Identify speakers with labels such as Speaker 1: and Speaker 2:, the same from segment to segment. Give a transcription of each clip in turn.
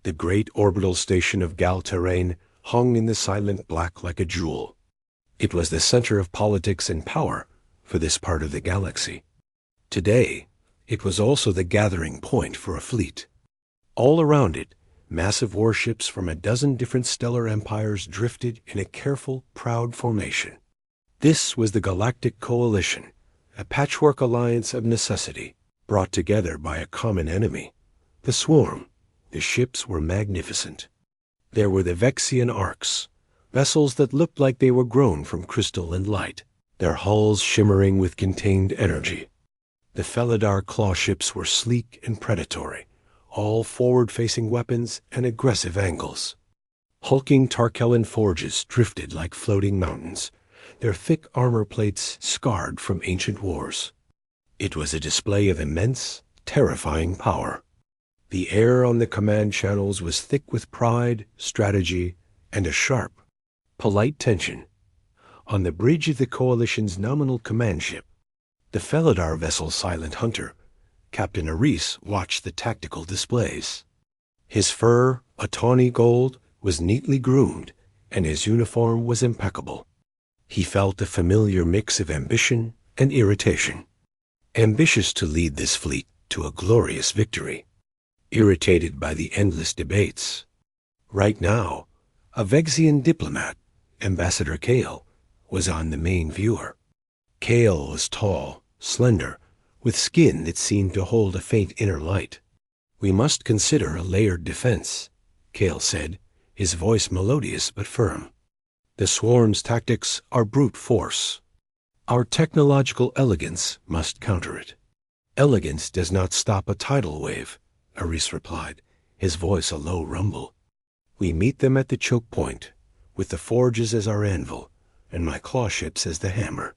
Speaker 1: The great orbital station of Gal Terrain hung in the silent black like a jewel. It was the center of politics and power for this part of the galaxy. Today, it was also the gathering point for a fleet. All around it, massive warships from a dozen different stellar empires drifted in a careful, proud formation. This was the Galactic Coalition, a patchwork alliance of necessity, brought together by a common enemy, the Swarm. The ships were magnificent. There were the Vexian Arcs, vessels that looked like they were grown from crystal and light, their hulls shimmering with contained energy. The Felidar claw ships were sleek and predatory, all forward-facing weapons and aggressive angles. Hulking Tarkellan forges drifted like floating mountains, their thick armor plates scarred from ancient wars. It was a display of immense, terrifying power. The air on the command channels was thick with pride, strategy, and a sharp, polite tension. On the bridge of the Coalition's nominal command ship, the Felidar vessel Silent Hunter, Captain Aris watched the tactical displays. His fur, a tawny gold, was neatly groomed, and his uniform was impeccable. He felt a familiar mix of ambition and irritation. Ambitious to lead this fleet to a glorious victory. Irritated by the endless debates. Right now, a Vexian diplomat, Ambassador Kale, was on the main viewer. Kale was tall, slender, with skin that seemed to hold a faint inner light. "We must consider a layered defense," Kale said, his voice melodious but firm. "The Swarm's tactics are brute force. Our technological elegance must counter it." "Elegance does not stop a tidal wave," Aris replied, his voice a low rumble. "We meet them at the choke point, with the forges as our anvil, and my claw ships as the hammer."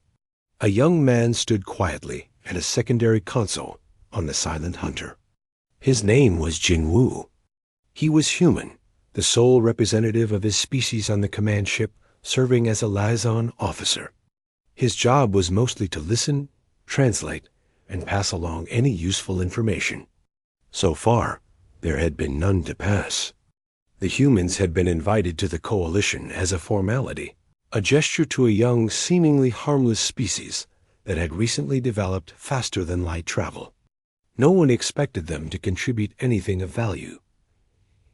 Speaker 1: A young man stood quietly at a secondary console on the Silent Hunter. His name was Jin Wu. He was human, the sole representative of his species on the command ship, serving as a liaison officer. His job was mostly to listen, translate, and pass along any useful information. So far, there had been none to pass. The humans had been invited to the Coalition as a formality, a gesture to a young, seemingly harmless species that had recently developed faster than light travel. No one expected them to contribute anything of value.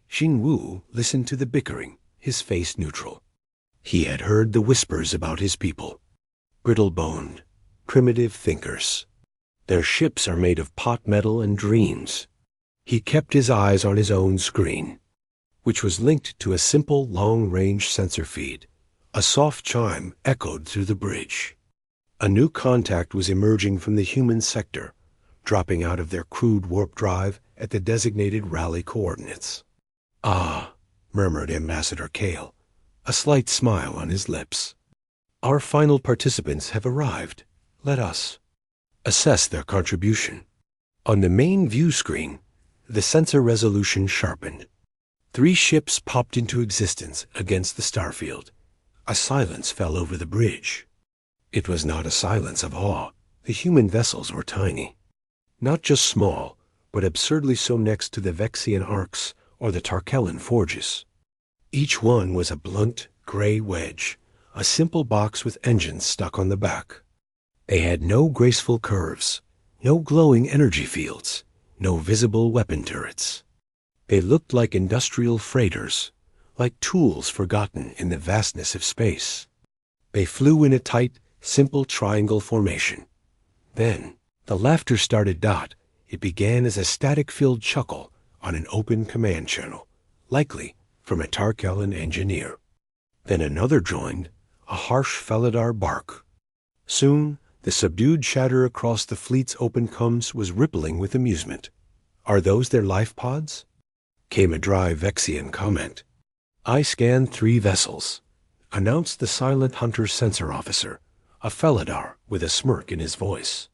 Speaker 1: Jin Wu listened to the bickering, his face neutral. He had heard the whispers about his people. Brittle-boned, primitive thinkers. Their ships are made of pot metal and dreams. He kept his eyes on his own screen, which was linked to a simple long-range sensor feed. A soft chime echoed through the bridge. A new contact was emerging from the human sector, dropping out of their crude warp drive at the designated rally coordinates. "Ah," murmured Ambassador Kale, a slight smile on his lips. "Our final participants have arrived. Let us assess their contribution." On the main view screen, the sensor resolution sharpened. 3 ships popped into existence against the starfield. A silence fell over the bridge. It was not a silence of awe. The human vessels were tiny. Not just small, but absurdly so next to the Vexian Arcs or the Tarkellan forges. Each one was a blunt, gray wedge, a simple box with engines stuck on the back. They had no graceful curves, no glowing energy fields, no visible weapon turrets. They looked like industrial freighters, like tools forgotten in the vastness of space. They flew in a tight, simple triangle formation. Then, the laughter started. It began as a static-filled chuckle on an open command channel, likely from a Tarkellan engineer. Then another joined, a harsh Felidar bark. Soon, the subdued chatter across the fleet's open combs was rippling with amusement. "Are those their life pods?" came a dry Vexian comment. "I scanned 3 vessels," announced the Silent Hunter sensor officer, a Felidar with a smirk in his voice.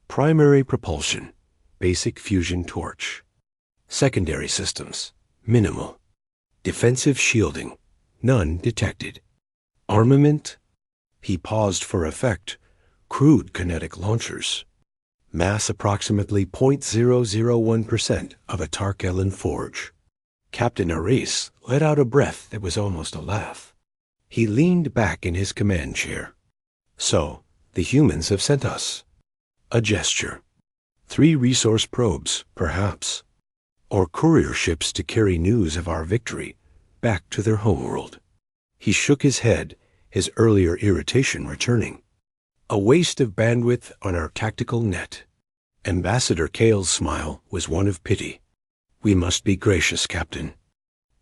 Speaker 1: "Primary propulsion, basic fusion torch. Secondary systems, minimal. Defensive shielding, none detected. Armament?" He paused for effect. "Crude kinetic launchers. Mass approximately 0.001% of a Tarkellan forge. Captain Aris let out a breath that was almost a laugh. He leaned back in his command chair. So, the humans have sent us. A gesture. 3 resource probes, perhaps. Or courier ships to carry news of our victory back to their homeworld. He shook his head, his earlier irritation returning. A waste of bandwidth on our tactical net. Ambassador Kale's smile was one of pity. We must be gracious, Captain.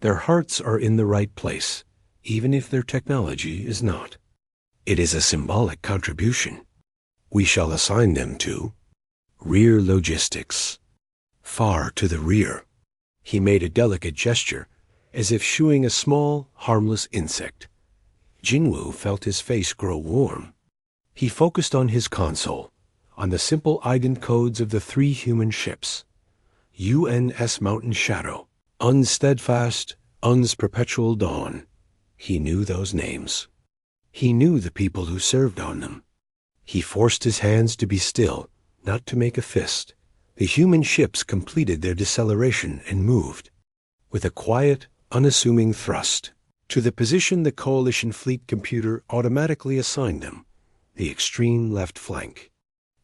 Speaker 1: Their hearts are in the right place, even if their technology is not. It is a symbolic contribution. We shall assign them to rear logistics. Far to the rear. He made a delicate gesture, as if shooing a small, harmless insect. Jinwoo felt his face grow warm. He focused on his console, on the simple ident codes of the 3 human ships. UNS Mountain Shadow, Unsteadfast, Un's Perpetual Dawn. He knew those names. He knew the people who served on them. He forced his hands to be still, not to make a fist. The human ships completed their deceleration and moved, with a quiet, unassuming thrust, to the position the Coalition fleet computer automatically assigned them, the extreme left flank.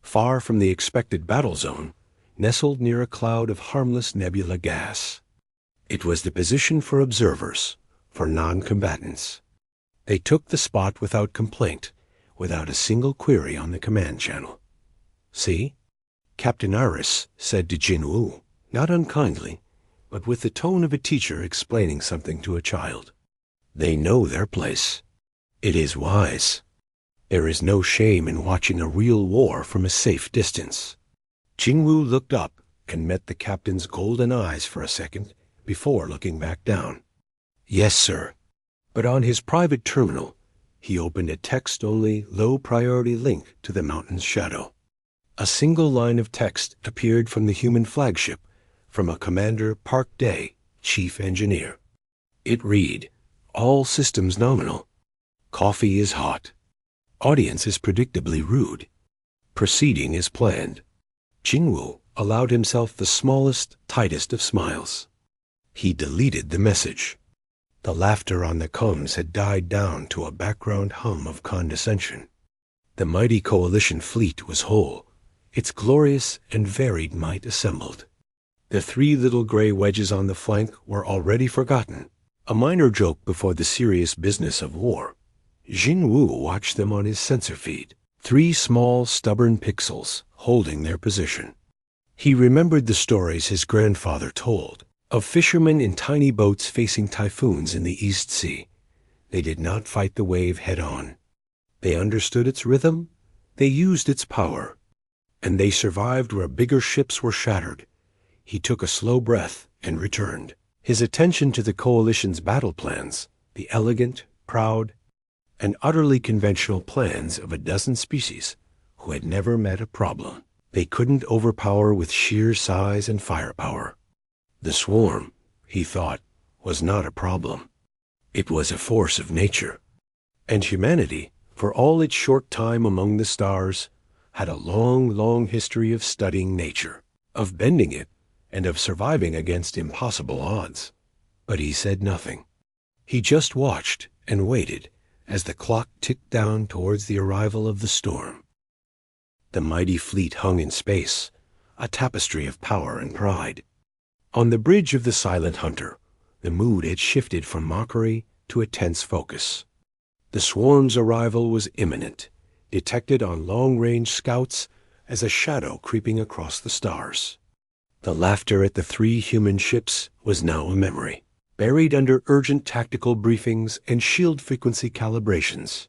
Speaker 1: Far from the expected battle zone, nestled near a cloud of harmless nebula gas. It was the position for observers, for non-combatants. They took the spot without complaint, without a single query on the command channel. See? Captain Aris said to Jinwoo, not unkindly, but with the tone of a teacher explaining something to a child. They know their place. It is wise. There is no shame in watching a real war from a safe distance. Jinwoo looked up and met the captain's golden eyes for a second before looking back down. Yes, sir. But on his private terminal, he opened a text-only, low-priority link to the mountain's shadow. A single line of text appeared from the human flagship, from a Commander Park Day, Chief Engineer. It read, all systems nominal. Coffee is hot. Audience is predictably rude. Proceeding is planned. Jinwoo allowed himself the smallest, tightest of smiles. He deleted the message. The laughter on the comms had died down to a background hum of condescension. The mighty Coalition fleet was whole, its glorious and varied might assembled. The 3 little gray wedges on the flank were already forgotten, a minor joke before the serious business of war. Jinwoo watched them on his sensor feed, 3 small, stubborn pixels holding their position. He remembered the stories his grandfather told, of fishermen in tiny boats facing typhoons in the East Sea. They did not fight the wave head-on. They understood its rhythm, they used its power, and they survived where bigger ships were shattered. He took a slow breath and returned, his attention to the Coalition's battle plans, the elegant, proud, and utterly conventional plans of a dozen species who had never met a problem they couldn't overpower with sheer size and firepower. The swarm, he thought, was not a problem. It was a force of nature. And humanity, for all its short time among the stars, had a long, long history of studying nature, of bending it, and of surviving against impossible odds. But he said nothing. He just watched and waited as the clock ticked down towards the arrival of the storm. The mighty fleet hung in space, a tapestry of power and pride. On the bridge of the Silent Hunter, the mood had shifted from mockery to a tense focus. The swarm's arrival was imminent, detected on long-range scouts as a shadow creeping across the stars. The laughter at the 3 human ships was now a memory, buried under urgent tactical briefings and shield frequency calibrations.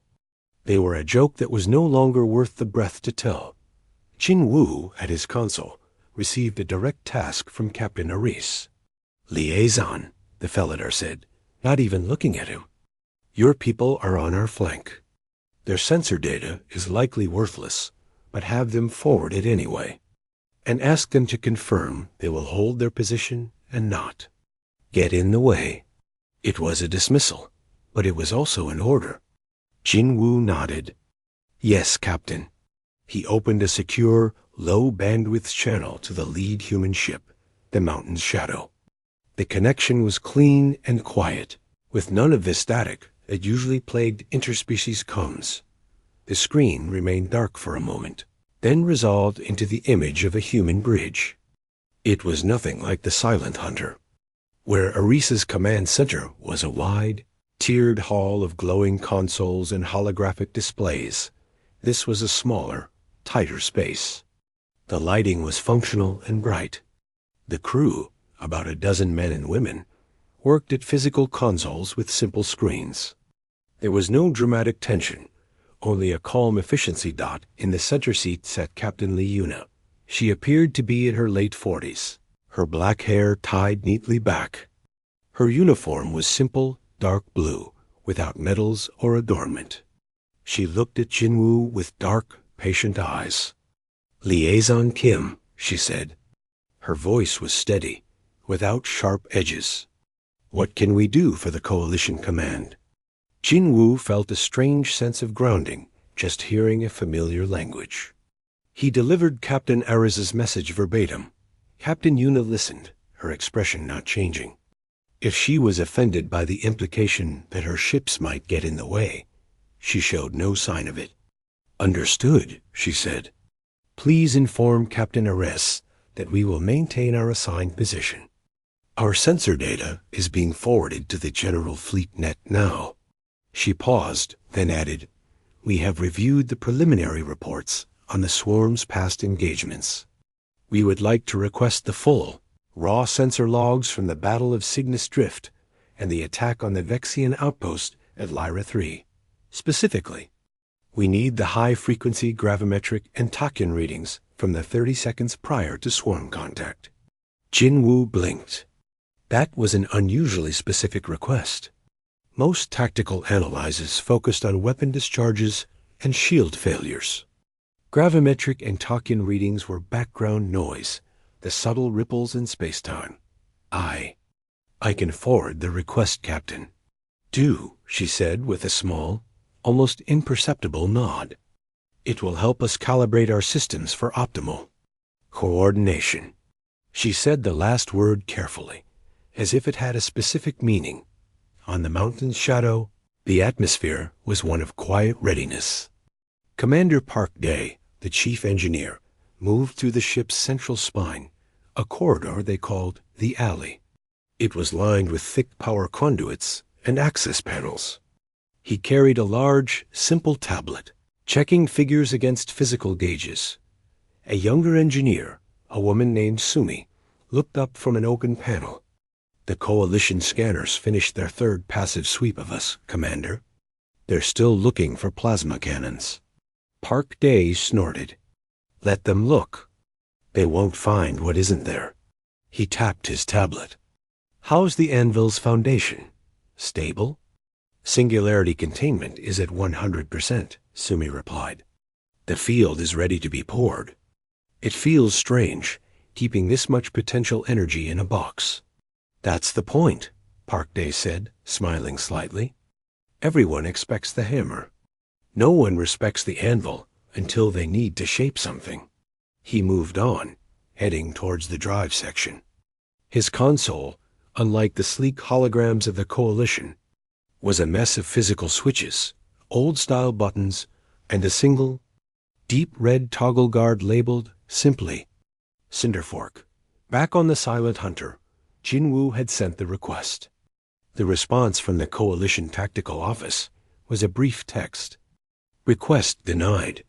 Speaker 1: They were a joke that was no longer worth the breath to tell. Jinwoo, at his console, received a direct task from Captain Aris. Liaison, the Felidar said, not even looking at him. Your people are on our flank. Their sensor data is likely worthless, but have them forward it anyway. And ask them to confirm they will hold their position and not get in the way. It was a dismissal, but it was also an order. Jinwoo nodded. Yes, Captain. He opened a secure, low-bandwidth channel to the lead human ship, the Mountain's Shadow. The connection was clean and quiet, with none of the static that usually plagued interspecies comms. The screen remained dark for a moment, then resolved into the image of a human bridge. It was nothing like the Silent Hunter, where Arisa's command center was a wide, tiered hall of glowing consoles and holographic displays. This was a smaller, tighter space. The lighting was functional and bright. The crew, about a dozen men and women, worked at physical consoles with simple screens. There was no dramatic tension, only a calm efficiency dot in the center seat sat Captain Liuna. She appeared to be in her late 40s, her black hair tied neatly back. Her uniform was simple, dark blue, without medals or adornment. She looked at Jinwoo with dark, patient eyes. "Liaison Kim," she said. Her voice was steady, without sharp edges. "What can we do for the Coalition Command?" Jinwoo felt a strange sense of grounding just hearing a familiar language. He delivered Captain Ariz's message verbatim. Captain Yuna listened, her expression not changing. If she was offended by the implication that her ships might get in the way, she showed no sign of it. "Understood," she said. "Please inform Captain Ariz that we will maintain our assigned position. Our sensor data is being forwarded to the General Fleet Net now." She paused, then added, "We have reviewed the preliminary reports on the swarm's past engagements. We would like to request the full, raw sensor logs from the Battle of Cygnus Drift and the attack on the Vexian outpost at Lyra 3. Specifically, we need the high-frequency gravimetric and tachyon readings from the 30 seconds prior to swarm contact." Jinwoo blinked. That was an unusually specific request. Most tactical analyses focused on weapon discharges and shield failures. Gravimetric and tachyon readings were background noise, the subtle ripples in spacetime. I can forward the request, Captain." "Do," she said with a small, almost imperceptible nod. "It will help us calibrate our systems for optimal coordination." She said the last word carefully, as if it had a specific meaning. On the mountain's shadow, the atmosphere was one of quiet readiness. Commander Park Day, the chief engineer, moved through the ship's central spine, a corridor they called the alley. It was lined with thick power conduits and access panels. He carried a large, simple tablet, checking figures against physical gauges. A younger engineer, a woman named Sumi, looked up from an open panel. "The Coalition scanners finished their third passive sweep of us, Commander. They're still looking for plasma cannons." Park Day snorted. "Let them look. They won't find what isn't there." He tapped his tablet. "How's the Anvil's foundation? Stable?" "Singularity containment is at 100%, Sumi replied. "The field is ready to be poured. It feels strange, keeping this much potential energy in a box." "That's the point," Park Day said, smiling slightly. "Everyone expects the hammer. No one respects the anvil until they need to shape something." He moved on, heading towards the drive section. His console, unlike the sleek holograms of the Coalition, was a mess of physical switches, old-style buttons, and a single, deep red toggle guard labeled, simply, Cinderfork. Back on the Silent Hunter, Jinwoo had sent the request. The response from the Coalition Tactical Office was a brief text. "Request denied.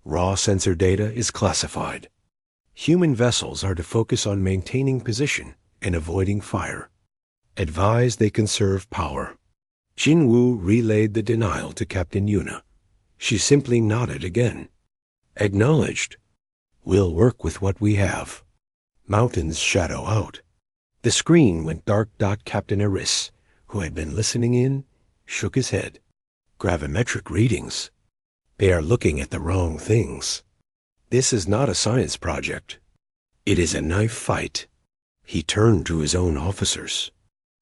Speaker 1: Raw sensor data is classified. Human vessels are to focus on maintaining position and avoiding fire. Advise they conserve power." Jinwoo relayed the denial to Captain Yuna. She simply nodded again. "Acknowledged. We'll work with what we have." Mountains shadow out. The screen went dark. Captain Ariz, who had been listening in, shook his head. "Gravimetric readings. They are looking at the wrong things. This is not a science project. It is a knife fight." He turned to his own officers.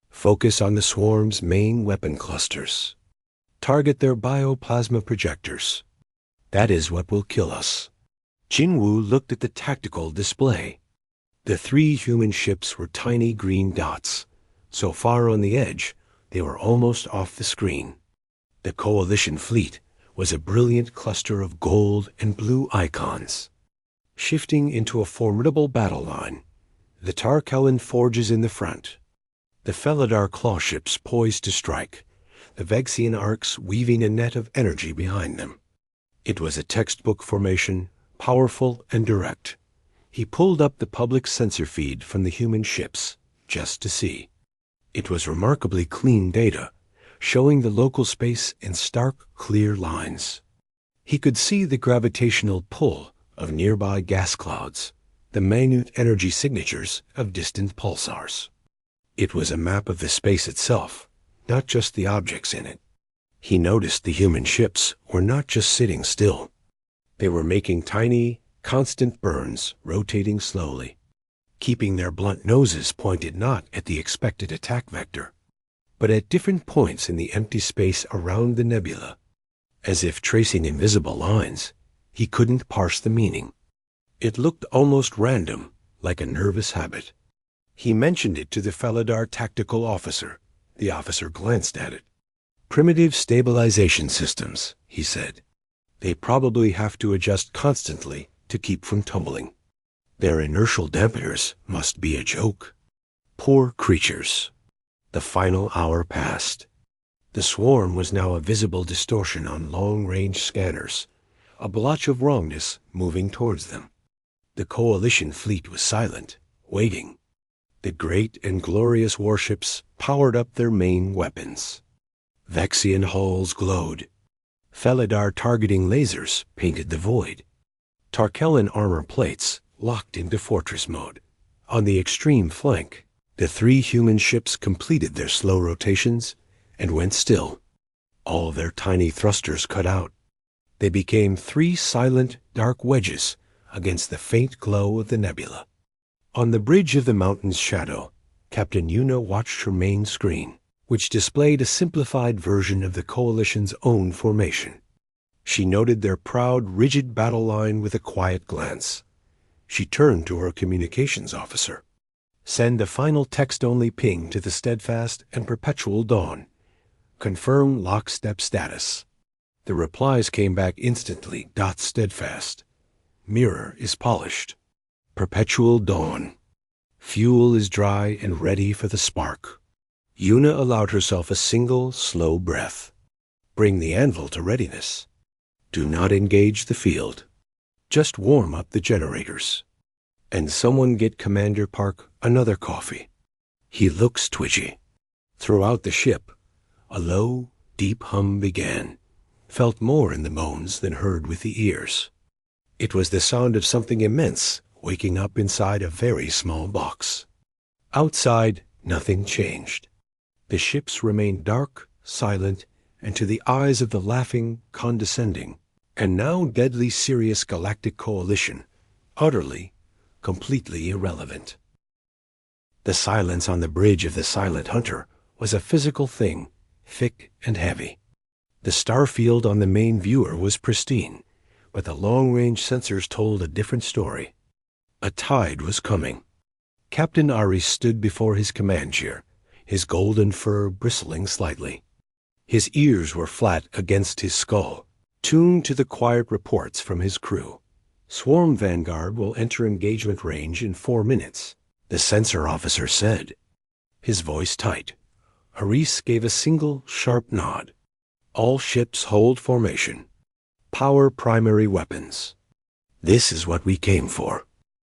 Speaker 1: "Focus on the swarm's main weapon clusters. Target their bioplasma projectors. That is what will kill us." Jinwoo looked at the tactical display. The 3 human ships were tiny green dots, so far on the edge they were almost off the screen. The Coalition fleet was a brilliant cluster of gold and blue icons. Shifting into a formidable battle line, the Tarkellen forges in the front, the Felidar claw ships poised to strike, the Vexian arcs weaving a net of energy behind them. It was a textbook formation, powerful and direct. He pulled up the public sensor feed from the human ships, just to see. It was remarkably clean data, showing the local space in stark, clear lines. He could see the gravitational pull of nearby gas clouds, the minute energy signatures of distant pulsars. It was a map of the space itself, not just the objects in it. He noticed the human ships were not just sitting still. They were making tiny, constant burns, rotating slowly, keeping their blunt noses pointed not at the expected attack vector, but at different points in the empty space around the nebula. As if tracing invisible lines, he couldn't parse the meaning. It looked almost random, like a nervous habit. He mentioned it to the Felidar tactical officer. The officer glanced at it. "Primitive stabilization systems," he said. "They probably have to adjust constantly to keep from tumbling. Their inertial dampeners must be a joke. Poor creatures." The final hour passed. The swarm was now a visible distortion on long-range scanners, a blotch of wrongness moving towards them. The Coalition fleet was silent, waiting. The great and glorious warships powered up their main weapons. Vexian hulls glowed. Felidar targeting lasers painted the void. Tarkellen armor plates locked into fortress mode. On the extreme flank, the 3 human ships completed their slow rotations and went still. All their tiny thrusters cut out. They became 3 silent, dark wedges against the faint glow of the nebula. On the bridge of the mountain's shadow, Captain Yuna watched her main screen, which displayed a simplified version of the Coalition's own formation. She noted their proud, rigid battle line with a quiet glance. She turned to her communications officer. "Send a final text-only ping to the Steadfast and Perpetual Dawn. Confirm lockstep status." The replies came back instantly. Steadfast. Mirror is polished. Perpetual Dawn. Fuel is dry and ready for the spark. Yuna allowed herself a single, slow breath. Bring the anvil to readiness. Do not engage the field. Just warm up the generators. And someone get Commander Park another coffee. He looks twitchy. Throughout the ship, a low, deep hum began, felt more in the bones than heard with the ears. It was the sound of something immense waking up inside a very small box. Outside, nothing changed. The ships remained dark, silent, and to the eyes of the laughing, condescending, and now deadly serious Galactic Coalition, utterly, completely irrelevant. The silence on the bridge of the Silent Hunter was a physical thing, thick and heavy. The star field on the main viewer was pristine, but the long-range sensors told a different story. A tide was coming. Captain Ari stood before his command chair, his golden fur bristling slightly. His ears were flat against his skull, tuned to the quiet reports from his crew. "Swarm Vanguard will enter engagement range in 4 minutes," the sensor officer said. His voice tight. Aris gave a single, sharp nod. "All ships hold formation. Power primary weapons. This is what we came for."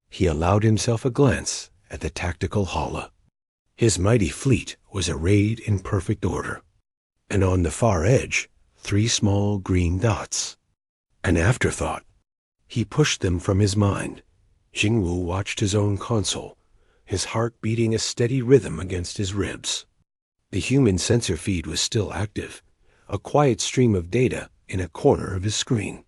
Speaker 1: He allowed himself a glance at the tactical holo. His mighty fleet was arrayed in perfect order. And on the far edge, 3 small green dots. An afterthought. He pushed them from his mind. Jingwu watched his own console, his heart beating a steady rhythm against his ribs. The human sensor feed was still active, a quiet stream of data in a corner of his screen.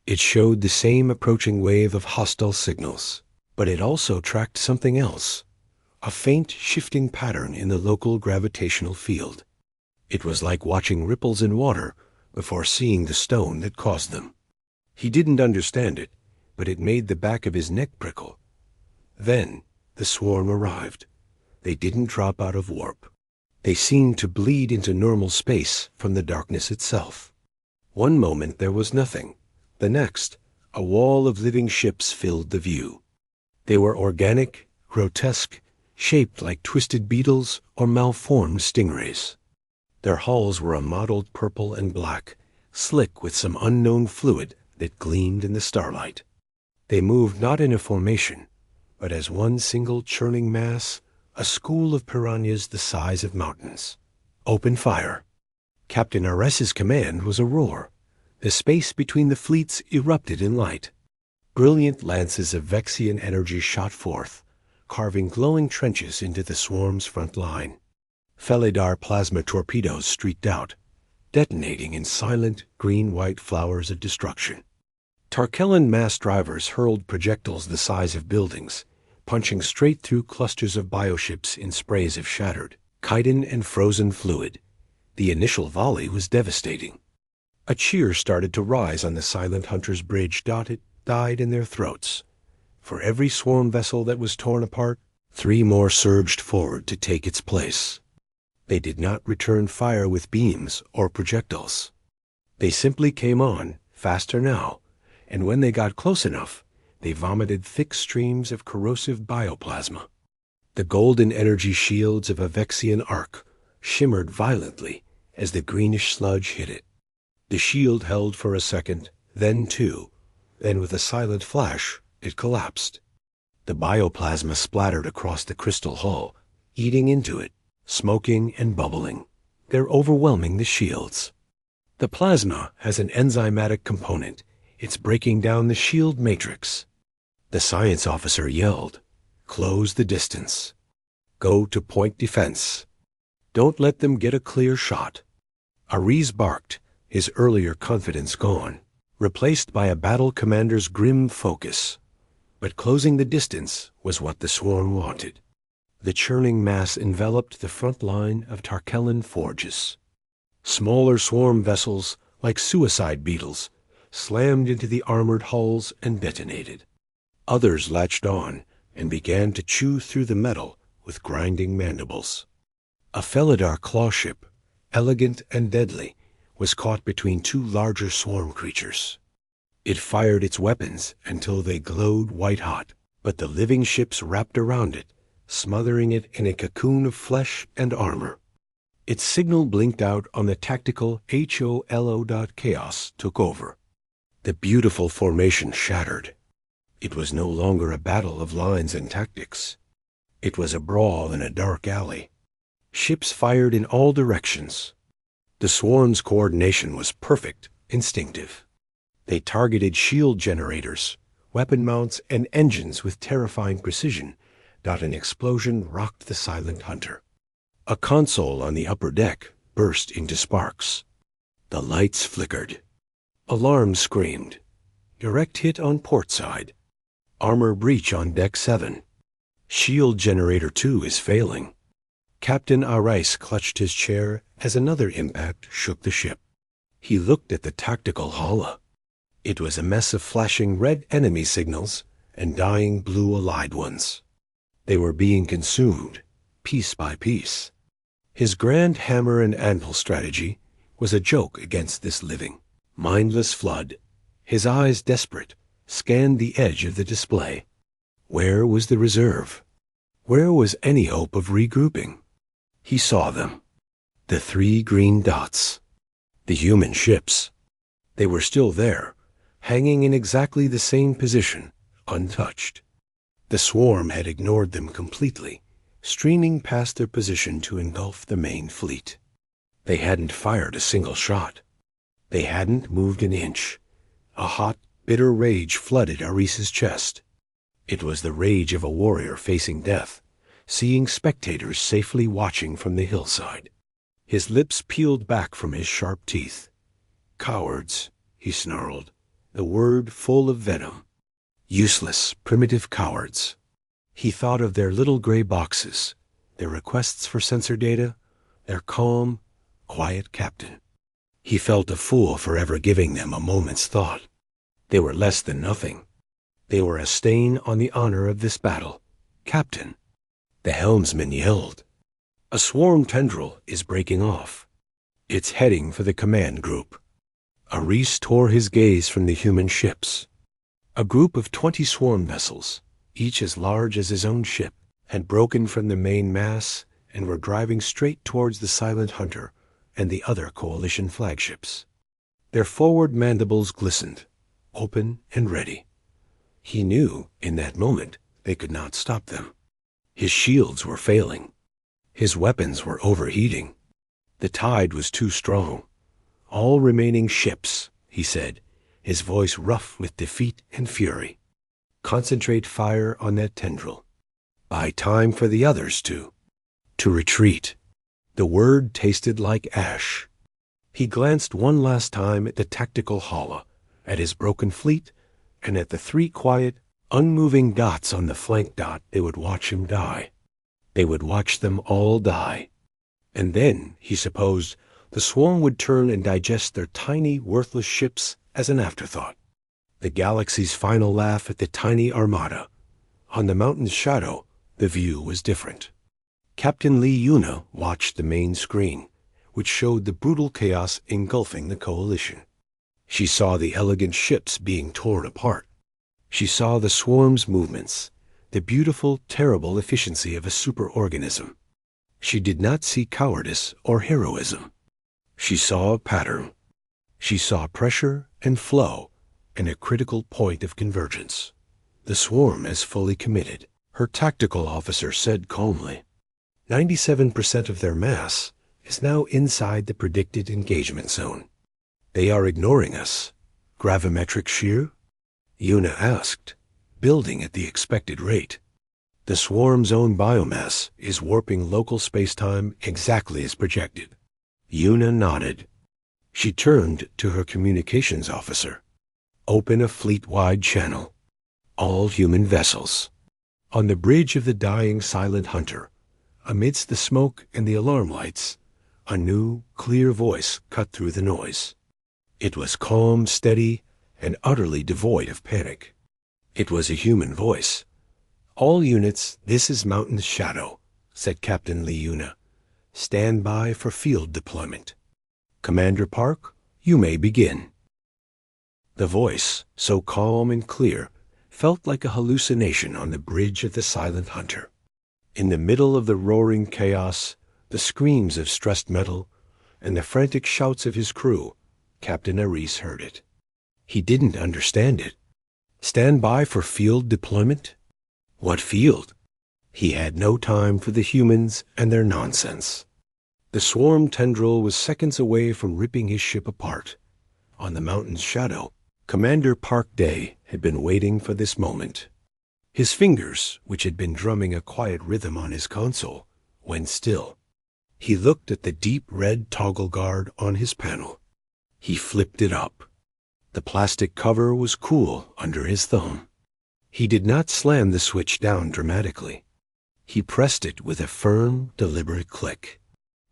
Speaker 1: It showed the same approaching wave of hostile signals, but it also tracked something else, a faint shifting pattern in the local gravitational field. It was like watching ripples in water before seeing the stone that caused them. He didn't understand it, but it made the back of his neck prickle. Then, the swarm arrived. They didn't drop out of warp. They seemed to bleed into normal space from the darkness itself. One moment there was nothing. The next, a wall of living ships filled the view. They were organic, grotesque, shaped like twisted beetles or malformed stingrays. Their hulls were a mottled purple and black, slick with some unknown fluid that gleamed in the starlight. They moved not in a formation, but as one single churning mass, a school of piranhas the size of mountains. Open fire. Captain Ares's command was a roar. The space between the fleets erupted in light. Brilliant lances of Vexian energy shot forth, carving glowing trenches into the swarm's front line. Felidar plasma torpedoes streaked out, detonating in silent green-white flowers of destruction. Tarkellan mass drivers hurled projectiles the size of buildings, punching straight through clusters of bioships in sprays of shattered, chitin and frozen fluid. The initial volley was devastating. A cheer started to rise on the silent hunters' bridge. It died in their throats. For every swarm vessel that was torn apart, 3 more surged forward to take its place. They did not return fire with beams or projectiles. They simply came on, faster now, and when they got close enough, they vomited thick streams of corrosive bioplasma. The golden energy shields of a Vexian arc shimmered violently as the greenish sludge hit it. The shield held for a second, then 2, then with a silent flash, it collapsed. The bioplasma splattered across the crystal hull, eating into it, smoking and bubbling. They're overwhelming the shields. The plasma has an enzymatic component. It's breaking down the shield matrix. The science officer yelled, "Close the distance. Go to point defense. Don't let them get a clear shot." Ares barked, his earlier confidence gone, replaced by a battle commander's grim focus. But closing the distance was what the swarm wanted. The churning mass enveloped the front line of Tarkellan forges. Smaller swarm vessels, like suicide beetles, slammed into the armored hulls and detonated. Others latched on and began to chew through the metal with grinding mandibles. A Felidar claw ship, elegant and deadly, was caught between 2 larger swarm creatures. It fired its weapons until they glowed white-hot, but the living ships wrapped around it, smothering it in a cocoon of flesh and armor. Its signal blinked out on the tactical HOLO.chaos took over. The beautiful formation shattered. It was no longer a battle of lines and tactics. It was a brawl in a dark alley. Ships fired in all directions. The swarm's coordination was perfect, instinctive. They targeted shield generators, weapon mounts, and engines with terrifying precision. An explosion rocked the silent hunter. A console on the upper deck burst into sparks. The lights flickered. Alarm screamed. Direct hit on port side. Armor breach on deck 7. Shield generator 2 is failing. Captain Ares clutched his chair as another impact shook the ship. He looked at the tactical holo. It was a mess of flashing red enemy signals and dying blue allied ones. They were being consumed, piece by piece. His grand hammer and anvil strategy was a joke against this living, mindless flood. His eyes, desperate, scanned the edge of the display. Where was the reserve? Where was any hope of regrouping? He saw them. The 3 green dots. The human ships. They were still there, hanging in exactly the same position, untouched. The swarm had ignored them completely, streaming past their position to engulf the main fleet. They hadn't fired a single shot. They hadn't moved an inch. A hot, bitter rage flooded Ares's chest. It was the rage of a warrior facing death, seeing spectators safely watching from the hillside. His lips peeled back from his sharp teeth. "Cowards," he snarled, the word full of venom. Useless, primitive cowards. He thought of their little gray boxes, their requests for sensor data, their calm, quiet captain. He felt a fool for ever giving them a moment's thought. They were less than nothing. They were a stain on the honor of this battle, "Captain!" The helmsman yelled. "A swarm tendril is breaking off. It's heading for the command group." Aris tore his gaze from the human ships. A group of 20 swarm vessels, each as large as his own ship, had broken from the main mass and were driving straight towards the Silent Hunter and the other coalition flagships. Their forward mandibles glistened, open and ready. He knew in that moment they could not stop them. His shields were failing. His weapons were overheating. The tide was too strong. "All remaining ships," he said, his voice rough with defeat and fury. "Concentrate fire on that tendril. Buy time for the others to retreat." The word tasted like ash. He glanced one last time at the tactical holla, at his broken fleet, and at the 3 quiet, unmoving dots on the flank dot. They would watch him die. They would watch them all die. And then, he supposed, the swarm would turn and digest their tiny, worthless ships as an afterthought. The galaxy's final laugh at the tiny Armada. On the mountain's shadow, the view was different. Captain Lee Yuna watched the main screen, which showed the brutal chaos engulfing the coalition. She saw the elegant ships being torn apart. She saw the swarm's movements, the beautiful, terrible efficiency of a superorganism. She did not see cowardice or heroism. She saw a pattern. She saw pressure and flow and a critical point of convergence. "The swarm is fully committed," her tactical officer said calmly. 97% of their mass is now inside the predicted engagement zone. "They are ignoring us. Gravimetric shear?" Yuna asked, building at the expected rate. "The swarm's own biomass is warping local spacetime exactly as projected." Yuna nodded. She turned to her communications officer. "Open a fleet-wide channel. All human vessels." On the bridge of the dying Silent Hunter, amidst the smoke and the alarm lights, a new, clear voice cut through the noise. It was calm, steady, and utterly devoid of panic. It was a human voice. "All units, this is Mountain's Shadow," said Captain Lee Yuna. "Stand by for field deployment. Commander Park, you may begin." The voice, so calm and clear, felt like a hallucination on the bridge of the Silent Hunter. In the middle of the roaring chaos, the screams of stressed metal, and the frantic shouts of his crew, Captain Aris heard it. He didn't understand it. Stand by for field deployment? What field? He had no time for the humans and their nonsense. The swarm tendril was seconds away from ripping his ship apart. On the mountain's shadow, Commander Park Day had been waiting for this moment. His fingers, which had been drumming a quiet rhythm on his console, went still. He looked at the deep red toggle guard on his panel. He flipped it up. The plastic cover was cool under his thumb. He did not slam the switch down dramatically. He pressed it with a firm, deliberate click.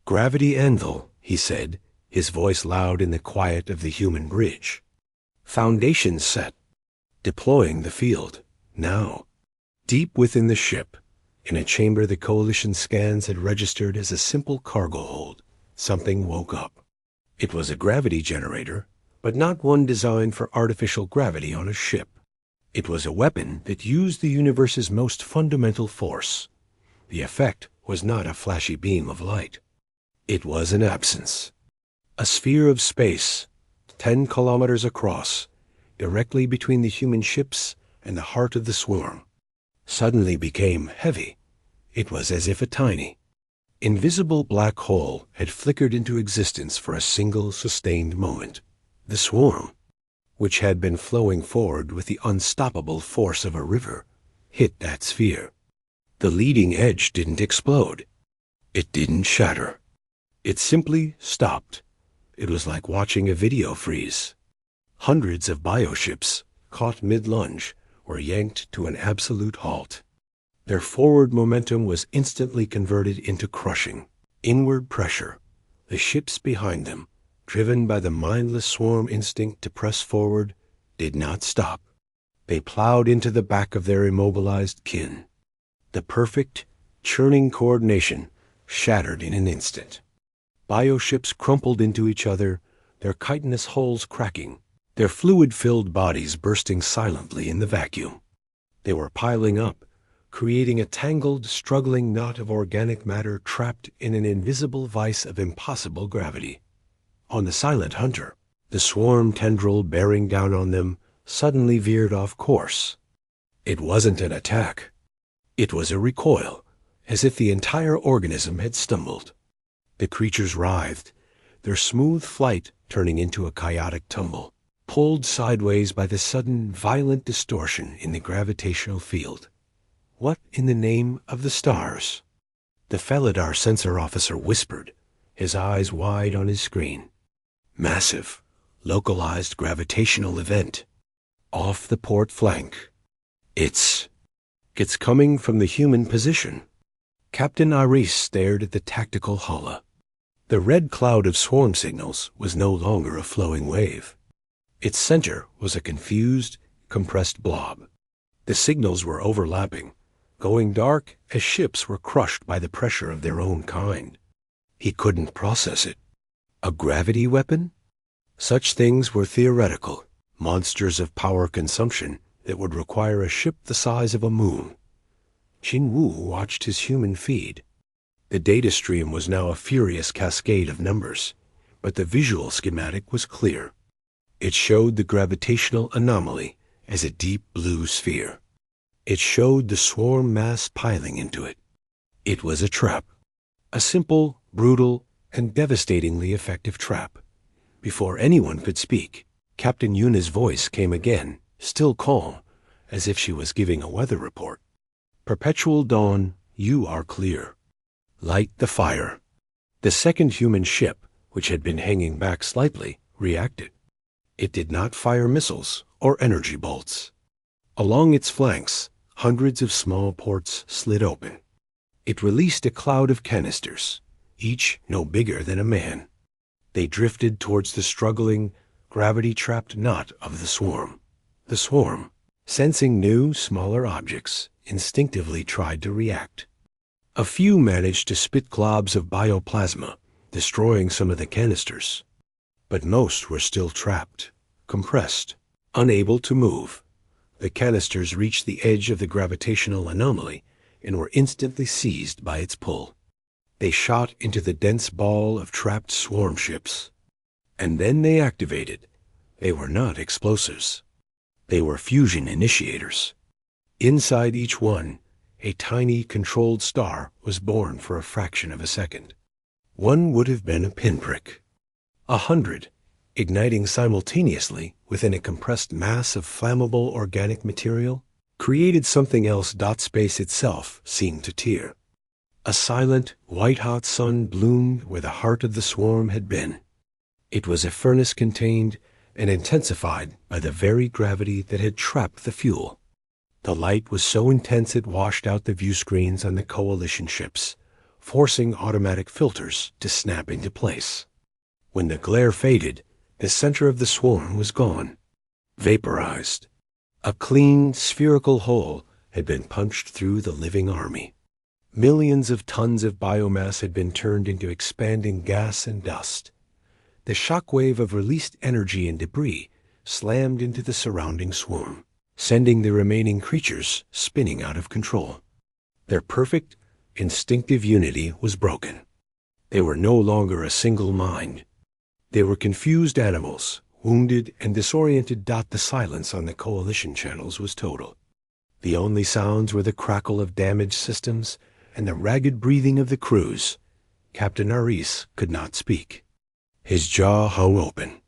Speaker 1: "Gravity anvil," he said, his voice loud in the quiet of the human bridge. "Foundations set. Deploying the field. Now." Deep within the ship, in a chamber the coalition scans had registered as a simple cargo hold, something woke up. It was a gravity generator, but not one designed for artificial gravity on a ship. It was a weapon that used the universe's most fundamental force. The effect was not a flashy beam of light. It was an absence. A sphere of space, 10 kilometers across, directly between the human ships and the heart of the swarm, suddenly became heavy. It was as if a tiny, invisible black hole had flickered into existence for a single sustained moment. The swarm, which had been flowing forward with the unstoppable force of a river, hit that sphere. The leading edge didn't explode. It didn't shatter. It simply stopped. It was like watching a video freeze. Hundreds of bioships, caught mid-lunge, were yanked to an absolute halt. Their forward momentum was instantly converted into crushing, inward pressure. The ships behind them, driven by the mindless swarm instinct to press forward, did not stop. They plowed into the back of their immobilized kin. The perfect, churning coordination shattered in an instant. Bioships crumpled into each other, their chitinous hulls cracking, their fluid-filled bodies bursting silently in the vacuum. They were piling up, creating a tangled, struggling knot of organic matter trapped in an invisible vice of impossible gravity. On the silent hunter, the swarm tendril bearing down on them suddenly veered off course. It wasn't an attack. It was a recoil, as if the entire organism had stumbled. The creatures writhed, their smooth flight turning into a chaotic tumble, pulled sideways by the sudden, violent distortion in the gravitational field. What in the name of the stars? The Felidar sensor officer whispered, his eyes wide on his screen. Massive, localized gravitational event. Off the port flank. It's coming from the human position. Captain Aris stared at the tactical holla. The red cloud of swarm signals was no longer a flowing wave. Its center was a confused, compressed blob. The signals were overlapping, going dark as ships were crushed by the pressure of their own kind. He couldn't process it. A gravity weapon? Such things were theoretical, monsters of power consumption that would require a ship the size of a moon. Jinwu watched his human feed. The data stream was now a furious cascade of numbers, but the visual schematic was clear. It showed the gravitational anomaly as a deep blue sphere. It showed the swarm mass piling into it. It was a trap. A simple, brutal, and devastatingly effective trap. Before anyone could speak, Captain Yuna's voice came again, still calm, as if she was giving a weather report. Perpetual Dawn, you are clear. Light the fire. The second human ship, which had been hanging back slightly, reacted. It did not fire missiles or energy bolts. Along its flanks, hundreds of small ports slid open. It released a cloud of canisters, each no bigger than a man. They drifted towards the struggling, gravity-trapped knot of the swarm. The swarm, sensing new, smaller objects, instinctively tried to react. A few managed to spit globs of bioplasma, destroying some of the canisters. But most were still trapped, compressed, unable to move. The canisters reached the edge of the gravitational anomaly and were instantly seized by its pull. They shot into the dense ball of trapped swarm ships. And then they activated. They were not explosives. They were fusion initiators. Inside each one, a tiny controlled star was born for a fraction of a second. One would have been a pinprick. 100, igniting simultaneously within a compressed mass of flammable organic material, created something else. Space itself seemed to tear. A silent, white-hot sun bloomed where the heart of the swarm had been. It was a furnace contained and intensified by the very gravity that had trapped the fuel. The light was so intense it washed out the view screens on the coalition ships, forcing automatic filters to snap into place. When the glare faded, the center of the swarm was gone, vaporized. A clean, spherical hole had been punched through the living army. Millions of tons of biomass had been turned into expanding gas and dust. The shockwave of released energy and debris slammed into the surrounding swarm, sending the remaining creatures spinning out of control. Their perfect, instinctive unity was broken. They were no longer a single mind. They were confused animals, wounded and disoriented. The silence on the coalition channels was total. The only sounds were the crackle of damaged systems and the ragged breathing of the crews. Captain Aris could not speak. His jaw hung open.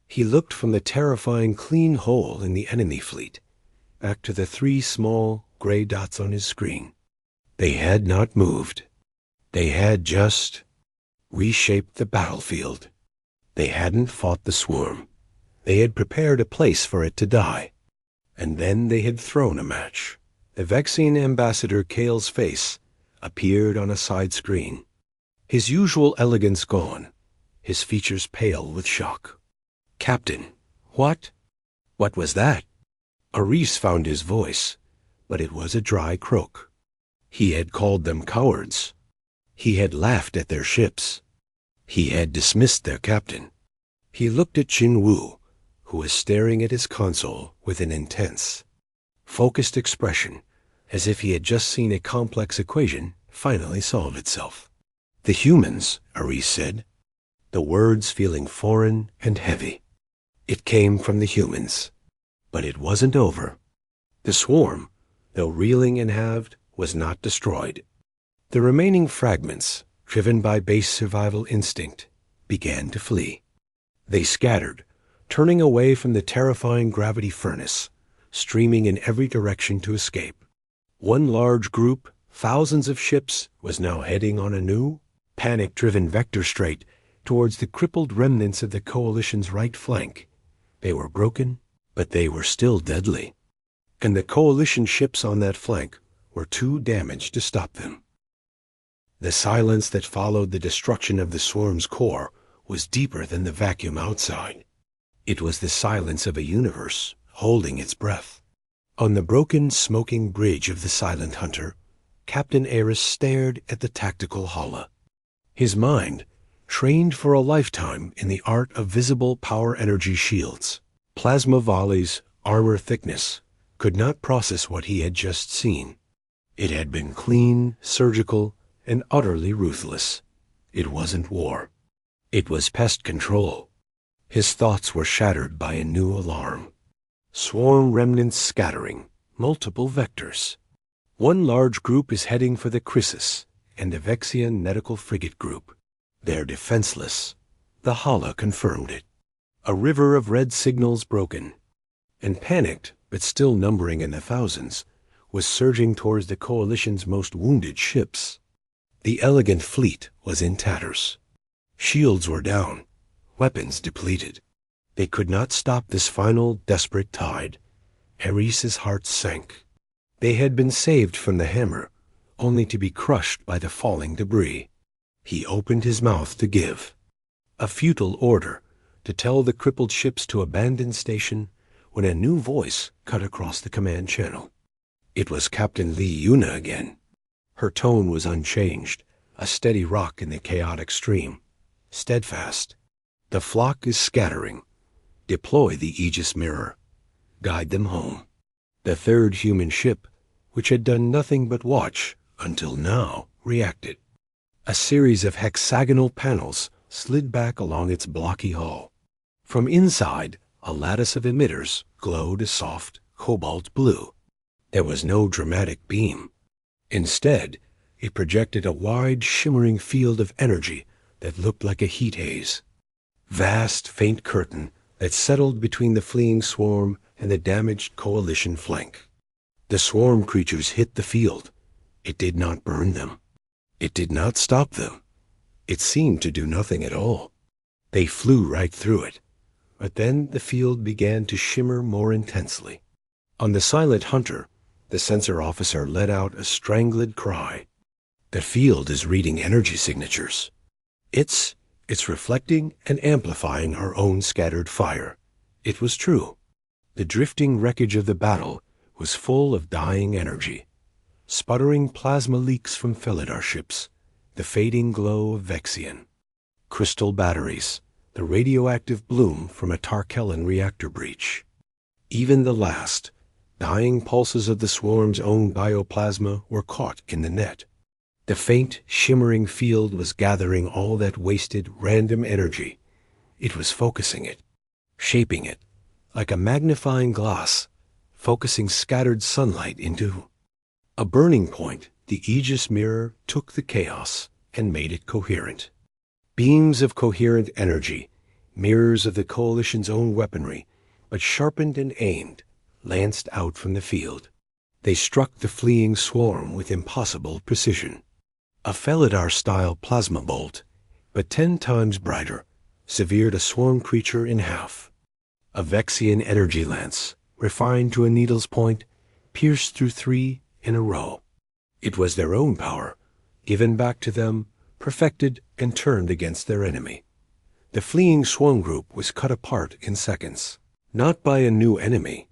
Speaker 1: He looked from the terrifying clean hole in the enemy fleet back to the 3 small gray dots on his screen. They had not moved. They had just reshaped the battlefield. They hadn't fought the swarm. They had prepared a place for it to die. And then they had thrown a match. The vaccine ambassador Kale's face appeared on a side screen. His usual elegance gone, his features pale with shock. Captain, what? What was that? Aris found his voice, but it was a dry croak. He had called them cowards. He had laughed at their ships. He had dismissed their captain. He looked at Jin Wu, who was staring at his console with an intense, focused expression, as if he had just seen a complex equation finally solve itself. "The humans," Aris said, the words feeling foreign and heavy. It came from the humans. But it wasn't over. The swarm, though reeling and halved, was not destroyed. The remaining fragments, driven by base survival instinct, began to flee. They scattered, turning away from the terrifying gravity furnace, streaming in every direction to escape. One large group, thousands of ships, was now heading on a new, panic-driven vector straight towards the crippled remnants of the coalition's right flank. They were broken, but they were still deadly. And the coalition ships on that flank were too damaged to stop them. The silence that followed the destruction of the swarm's core was deeper than the vacuum outside. It was the silence of a universe holding its breath. On the broken, smoking bridge of the Silent Hunter, Captain Aris stared at the tactical holla. His mind, trained for a lifetime in the art of visible power energy shields, plasma volleys, armor thickness, could not process what he had just seen. It had been clean, surgical, and utterly ruthless. It wasn't war. It was pest control. His thoughts were shattered by a new alarm. Swarm remnants scattering, multiple vectors. One large group is heading for the Chrysis and the Vexian Medical Frigate Group. They're defenseless. The holla confirmed it. A river of red signals broken. And panicked, but still numbering in the thousands, was surging towards the coalition's most wounded ships. The elegant fleet was in tatters. Shields were down, weapons depleted. They could not stop this final, desperate tide. Aris's heart sank. They had been saved from the hammer, only to be crushed by the falling debris. He opened his mouth to give. A futile order, to tell the crippled ships to abandon station, when a new voice cut across the command channel. It was Captain Li Yuna again. Her tone was unchanged, a steady rock in the chaotic stream. Steadfast. "The flock is scattering. Deploy the Aegis mirror. Guide them home." The third human ship, which had done nothing but watch until now, reacted. A series of hexagonal panels slid back along its blocky hull. From inside, a lattice of emitters glowed a soft cobalt blue. There was no dramatic beam. Instead, it projected a wide, shimmering field of energy that looked like a heat haze. Vast, faint curtain that settled between the fleeing swarm and the damaged coalition flank. The swarm creatures hit the field. It did not burn them. It did not stop them. It seemed to do nothing at all. They flew right through it. But then the field began to shimmer more intensely. On the Silent Hunter, the sensor officer let out a strangled cry. "The field is reading energy signatures. It's reflecting and amplifying our own scattered fire." It was true. The drifting wreckage of the battle was full of dying energy. Sputtering plasma leaks from Felidar ships, the fading glow of Vexian. Crystal batteries, the radioactive bloom from a Tarkellan reactor breach. Even the last, dying pulses of the swarm's own bioplasma were caught in the net. The faint, shimmering field was gathering all that wasted, random energy. It was focusing it, shaping it, like a magnifying glass, focusing scattered sunlight into a burning point. The Aegis mirror took the chaos and made it coherent. Beams of coherent energy, mirrors of the coalition's own weaponry, but sharpened and aimed, lanced out from the field. They struck the fleeing swarm with impossible precision. A Felidar-style plasma bolt, but 10 times brighter, severed a swarm creature in half. A Vexian energy lance, refined to a needle's point, pierced through 3 in a row. It was their own power, given back to them, perfected and turned against their enemy. The fleeing swarm group was cut apart in seconds, not by a new enemy,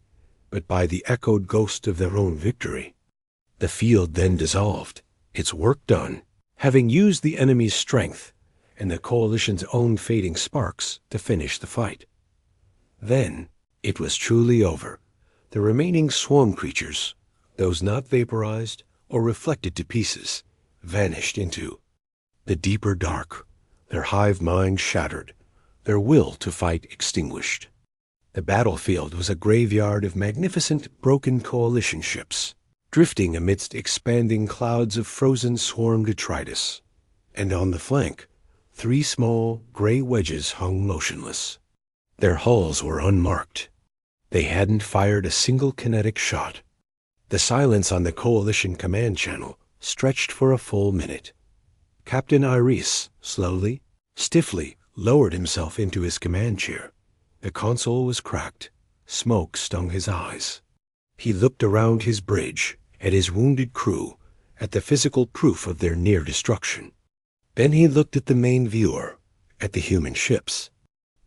Speaker 1: but by the echoed ghost of their own victory. The field then dissolved, its work done, having used the enemy's strength and the coalition's own fading sparks to finish the fight. Then it was truly over. The remaining swarm creatures, those not vaporized or reflected to pieces, vanished into the deeper dark, their hive mind shattered, their will to fight extinguished. The battlefield was a graveyard of magnificent broken coalition ships, drifting amidst expanding clouds of frozen swarm detritus. And on the flank, 3 small gray wedges hung motionless. Their hulls were unmarked. They hadn't fired a single kinetic shot. The silence on the coalition command channel stretched for a full minute. Captain Iris slowly, stiffly lowered himself into his command chair. The console was cracked. Smoke stung his eyes. He looked around his bridge, at his wounded crew, at the physical proof of their near destruction. Then he looked at the main viewer, at the human ships.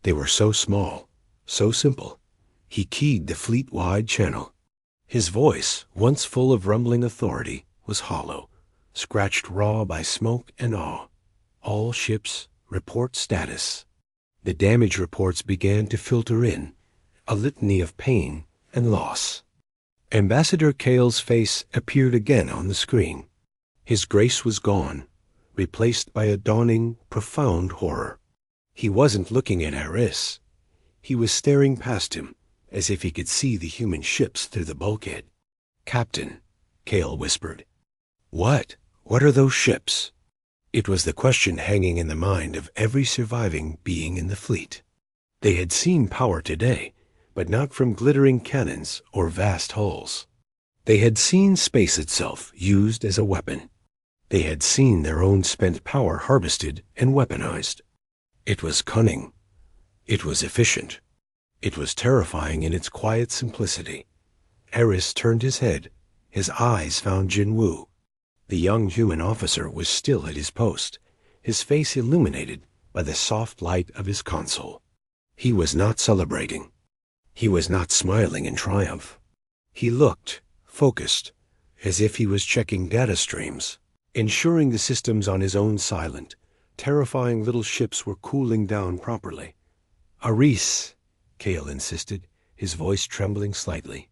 Speaker 1: They were so small, so simple. He keyed the fleet-wide channel. His voice, once full of rumbling authority, was hollow, scratched raw by smoke and awe. All ships, report status. The damage reports began to filter in, a litany of pain and loss. Ambassador Kale's face appeared again on the screen. His grace was gone, replaced by a dawning, profound horror. He wasn't looking at Iris. He was staring past him, as if he could see the human ships through the bulkhead. "Captain," Kale whispered. "What? What are those ships?" It was the question hanging in the mind of every surviving being in the fleet. They had seen power today, but not from glittering cannons or vast hulls. They had seen space itself used as a weapon. They had seen their own spent power harvested and weaponized. It was cunning. It was efficient. It was terrifying in its quiet simplicity. Eris turned his head. His eyes found Jinwoo. The young human officer was still at his post, his face illuminated by the soft light of his console. He was not celebrating. He was not smiling in triumph. He looked, focused, as if he was checking data streams, ensuring the systems on his own silent, terrifying little ships were cooling down properly. "Iris," Kale insisted, his voice trembling slightly.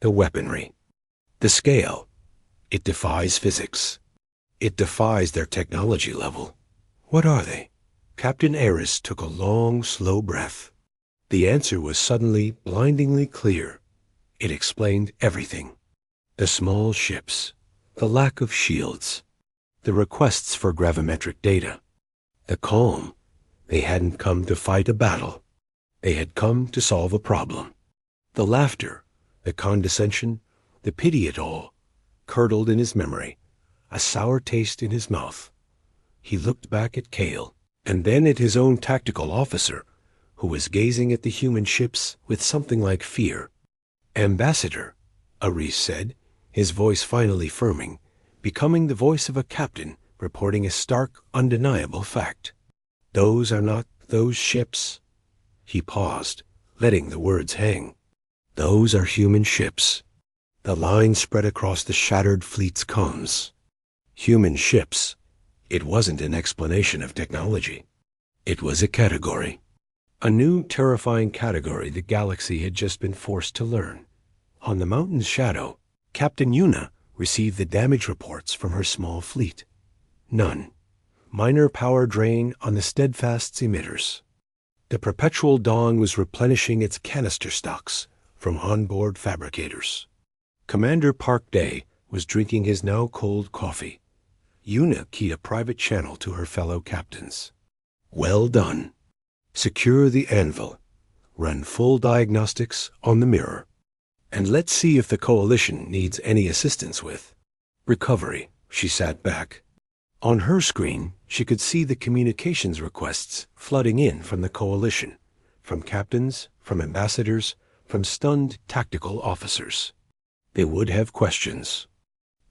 Speaker 1: "The weaponry. The scale. It defies physics. It defies their technology level. What are they?" Captain Eris took a long, slow breath. The answer was suddenly, blindingly clear. It explained everything. The small ships, the lack of shields, the requests for gravimetric data, the calm. They hadn't come to fight a battle. They had come to solve a problem. The laughter, the condescension, the pity it all, curdled in his memory, a sour taste in his mouth. He looked back at Kale, and then at his own tactical officer, who was gazing at the human ships with something like fear. "Ambassador," Iris said, his voice finally firming, becoming the voice of a captain reporting a stark, undeniable fact. "Those are not those ships." He paused, letting the words hang. "Those are human ships." The line spread across the shattered fleet's comms. Human ships. It wasn't an explanation of technology. It was a category. A new, terrifying category the galaxy had just been forced to learn. On the mountain's shadow, Captain Yuna received the damage reports from her small fleet. None. Minor power drain on the Steadfast's emitters. The Perpetual Dawn was replenishing its canister stocks from onboard fabricators. Commander Park Day was drinking his now cold coffee. Yuna keyed a private channel to her fellow captains. "Well done. Secure the anvil. Run full diagnostics on the mirror. And let's see if the coalition needs any assistance with recovery." She sat back. On her screen, she could see the communications requests flooding in from the coalition, from captains, from ambassadors, from stunned tactical officers. They would have questions.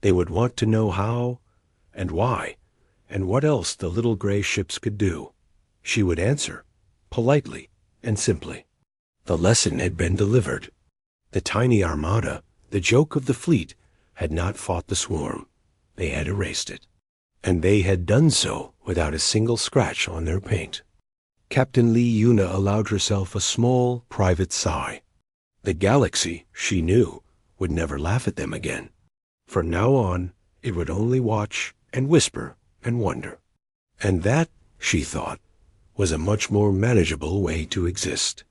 Speaker 1: They would want to know how and why and what else the little gray ships could do. She would answer, politely and simply. The lesson had been delivered. The tiny Armada, the joke of the fleet, had not fought the swarm. They had erased it. And they had done so without a single scratch on their paint. Captain Lee Yuna allowed herself a small, private sigh. The galaxy, she knew, would never laugh at them again. From now on, it would only watch and whisper and wonder. And that, she thought, was a much more manageable way to exist.